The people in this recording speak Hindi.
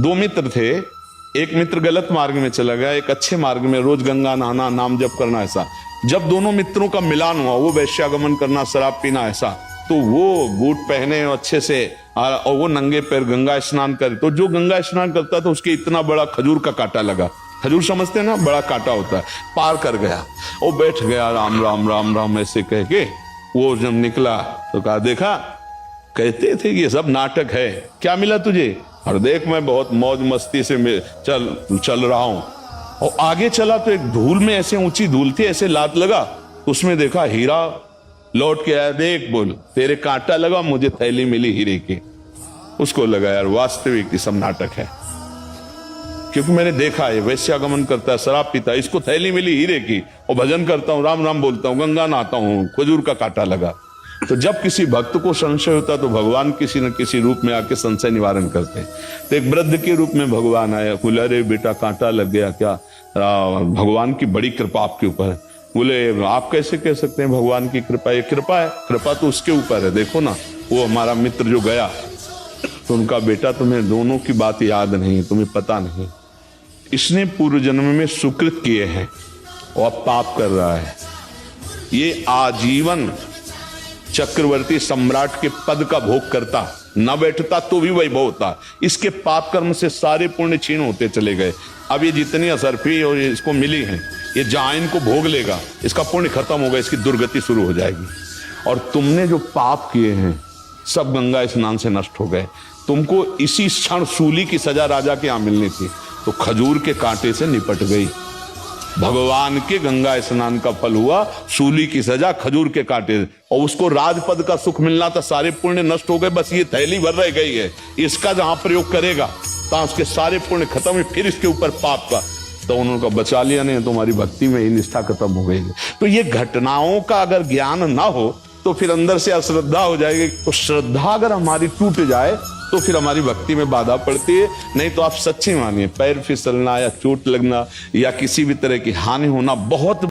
दो मित्र थे, एक मित्र गलत मार्ग में चला गया, एक अच्छे मार्ग में, रोज गंगा नहाना, नाम जप करना। ऐसा जब दोनों मित्रों का मिलान हुआ, वो वैश्यागमन करना, शराब पीना, ऐसा, तो वो बूट पहने अच्छे से और वो नंगे पैर गंगा स्नान करे। तो जो गंगा स्नान करता था उसके इतना बड़ा खजूर का कांटा लगा। खजूर समझते हैं ना, बड़ा कांटा होता है। पार कर गया, वो बैठ गया, राम राम राम राम ऐसे कह के। वो जब निकला तो कहा, देखा कहते थे कि ये सब नाटक है, क्या मिला तुझे? और देख मैं बहुत मौज मस्ती से चल रहा हूं। और आगे चला तो एक धूल में, ऐसे ऊंची धूल थी, ऐसे लात लगा, उसमें देखा हीरा। लौट के आया, देख बोल तेरे कांटा लगा, मुझे थैली मिली हीरे की। उसको लगा यार वास्तविक सब नाटक है, क्योंकि मैंने देखा है वैश्यागमन करता है, शराब पीता है, इसको थैली मिली हीरे की, और भजन करता हूं, राम राम बोलता हूं, गंगा नहाता हूं, खजूर का कांटा लगा। तो जब किसी भक्त को संशय होता तो भगवान किसी न किसी रूप में आके संशय निवारण करते। तो एक वृद्ध के रूप में भगवान आया, बोले अरे बेटा कांटा लग गया क्या? भगवान की बड़ी कृपा आपके ऊपर है। बोले आप कैसे कह सकते हैं भगवान की कृपा? ये कृपा है, कृपा तो उसके ऊपर है। देखो ना, वो हमारा मित्र जो गया, तो उनका बेटा, तुम्हें दोनों की बात याद नहीं, तुम्हें पता नहीं, इसने पूर्व जन्म में सुकृत किए हैं और अब पाप कर रहा है। ये आजीवन चक्रवर्ती सम्राट के पद का भोग करता, न बैठता तो भी वैभव होता। इसके पाप कर्म से सारे पुण्य क्षीण होते चले गए। अब ये जितनी असरफी और इसको मिली हैं, ये जहां इनको भोग लेगा, इसका पुण्य खत्म होगा, इसकी दुर्गति शुरू हो जाएगी। और तुमने जो पाप किए हैं सब गंगा स्नान से नष्ट हो गए। तुमको इसी क्षण सूली की सजा राजा के यहां मिलनी थी, तो खजूर के कांटे से निपट गई। भगवान के गंगा स्नान का फल हुआ सूली की सजा खजूर के कांटे, और उसको राजपद का सुख मिलना था, सारे पुण्य नष्ट हो गए, बस ये थैली भर रह गई है। इसका जहां प्रयोग करेगा तो उसके सारे पुण्य खत्म है, फिर इसके ऊपर पाप का, तो उन्होंने बचा लिया नहीं, तुम्हारी भक्ति में ही निष्ठा खत्म हो गई। तो ये घटनाओं का अगर ज्ञान ना हो तो फिर अंदर से अश्रद्धा हो जाएगी। तो श्रद्धा अगर हमारी टूट जाए तो फिर हमारी भक्ति में बाधा पड़ती है। नहीं तो आप सच्ची मानिए, पैर फिसलना या चोट लगना या किसी भी तरह की हानि होना बहुत